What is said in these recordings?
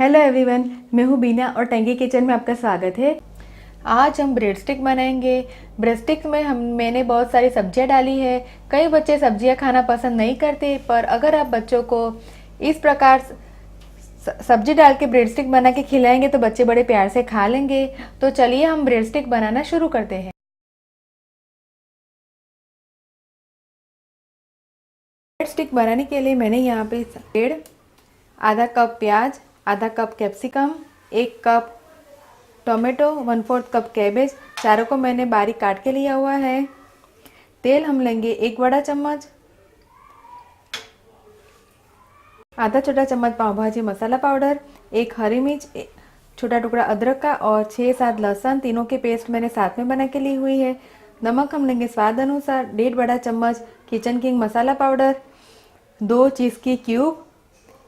Hello everyone, मैं हूँ बीना और टंगी किचन में आपका स्वागत है। आज हम ब्रेड स्टिक बनाएंगे। ब्रेड स्टिक में मैंने बहुत सारी सब्जियां डाली है। कई बच्चे सब्जियां खाना पसंद नहीं करते, पर अगर आप बच्चों को इस प्रकार सब्जी डाल के ब्रेड स्टिक बना के खिलाएंगे तो बच्चे बड़े प्यार से खा लेंगे। तो चलिए हम ब्रेड स्टिक बनाना शुरू करते हैं। ब्रेड स्टिक बनाने के लिए मैंने यहाँ पे ब्रेड, आधा कप प्याज, आधा cup capsicum, 1 cup tomato, 1/4 cup cabbage, चारों को मैंने बारीक काट के लिया हुआ है। तेल हम लेंगे 1 बड़ा चम्मच, आधा छोटा चम्मच पाव भाजी मसाला पाउडर, 1 हरी मिर्च, छोटा टुकड़ा अदरक का और 6-7 लहसुन, तीनों के पेस्ट मैंने साथ में बना के ली हुई है। नमक हम लेंगे स्वाद अनुसार, 1.5 बड़ा चम्मच किचन किंग मसाला पाउडर, 2 चीज़ की क्यूब,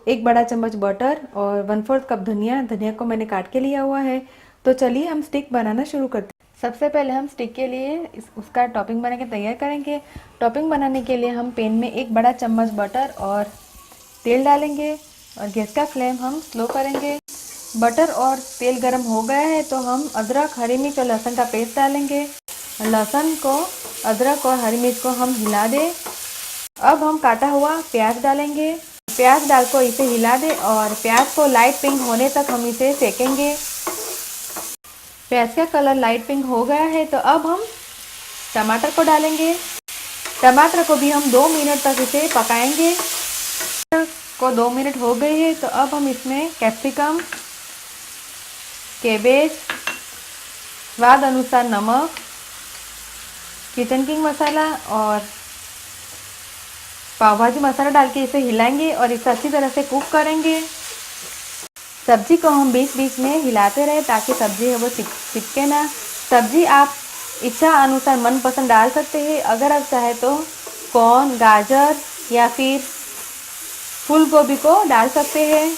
1 बड़ा चम्मच बटर और 1/4 कप धनिया को मैंने काट के लिया हुआ है। तो चलिए हम स्टिक बनाना शुरू करते हैं। सबसे पहले हम स्टिक के लिए उसका टॉपिंग बना के तैयार करेंगे। टॉपिंग बनाने के लिए हम पैन में 1 बड़ा चम्मच बटर और तेल डालेंगे और गैस का फ्लेम हम स्लो करेंगे। बटर और तेल गर्म हो गया है तो हम अदरक, हरी मिर्च और लहसुन का पेस्ट डालेंगे। लहसुन को, अदरक और हरी मिर्च को हम हिला दें। अब हम काटा हुआ प्याज डालेंगे। प्याज डाल को इसे हिला दें और प्याज को लाइट पिंक होने तक हम इसे सेकेंगे। प्याज का कलर लाइट पिंक हो गया है तो अब हम टमाटर को डालेंगे। टमाटर को भी हम 2 मिनट तक इसे पकाएंगे। को 2 मिनट हो गए हैं तो अब हम इसमें कैप्सिकम, कैबेज, स्वाद अनुसार नमक, किचन किंग मसाला और पाव भाजी मसाला डाल के इसे हिलाएंगे और इसे अच्छी तरह से कुक करेंगे। सब्जी को हम बीच बीच में हिलाते रहे ताकि सब्जी है वो चिपके ना। सब्जी आप इच्छा अनुसार मनपसंद डाल सकते हैं। अगर आप चाहे तो कॉर्न, गाजर या फिर फूल गोभी को डाल सकते हैं।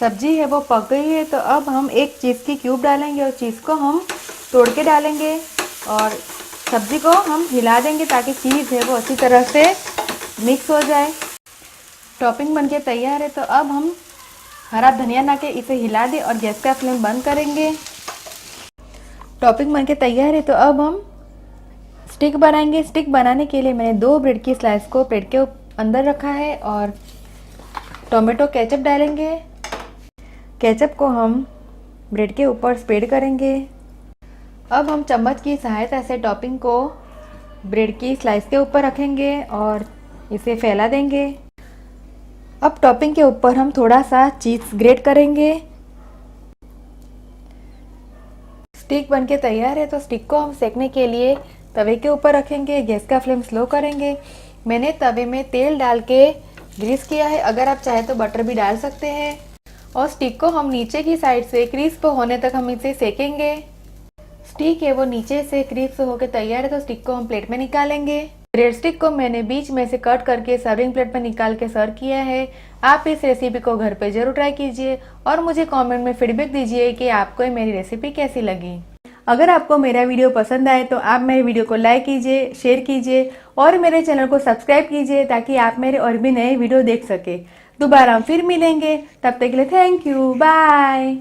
सब्जी है वो पक गई है तो अब हम 1 चीज़ की क्यूब डालेंगे और चीज़ को हम तोड़ के डालेंगे और सब्जी को हम हिला देंगे ताकि चीज़ है वो अच्छी तरह से मिक्स हो जाए। टॉपिंग बनके तैयार है तो अब हम हरा धनिया ना के इसे हिला दें और गैस का फ्लेम बंद करेंगे। टॉपिंग बनके तैयार है तो अब हम स्टिक बनाएंगे। स्टिक बनाने के लिए मैंने 2 ब्रेड की स्लाइस को ब्रेड के अंदर रखा है और टोमेटो केचप डालेंगे। केचप को हम ब्रेड के ऊपर स्प्रेड करेंगे। अब हम चम्मच की सहायता से टॉपिंग को ब्रेड की स्लाइस के ऊपर रखेंगे और इसे फैला देंगे। अब टॉपिंग के ऊपर हम थोड़ा सा चीज़ ग्रेट करेंगे। स्टिक बनके तैयार है तो स्टिक को हम सेकने के लिए तवे के ऊपर रखेंगे। गैस का फ्लेम स्लो करेंगे। मैंने तवे में तेल डाल के ग्रीस किया है। अगर आप चाहे तो बटर भी डाल सकते हैं और स्टिक को हम नीचे की साइड से क्रिस्प होने तक हम इसे सेकेंगे। स्टिक है वो नीचे से क्रिस्प होकर तैयार है तो स्टिक को हम प्लेट में निकालेंगे। ब्रेड स्टिक को मैंने बीच में से कट करके सर्विंग प्लेट में निकाल के सर्व किया है। आप इस रेसिपी को घर पे जरूर ट्राई कीजिए और मुझे कमेंट में फीडबैक दीजिए कि आपको मेरी रेसिपी कैसी लगी। अगर आपको मेरा वीडियो पसंद आए तो आप मेरे वीडियो को लाइक कीजिए, शेयर कीजिए और मेरे चैनल को सब्सक्राइब कीजिए ताकि आप मेरे और भी नए वीडियो देख सके। दोबारा हम फिर मिलेंगे, तब तक के लिए थैंक यू, बाय।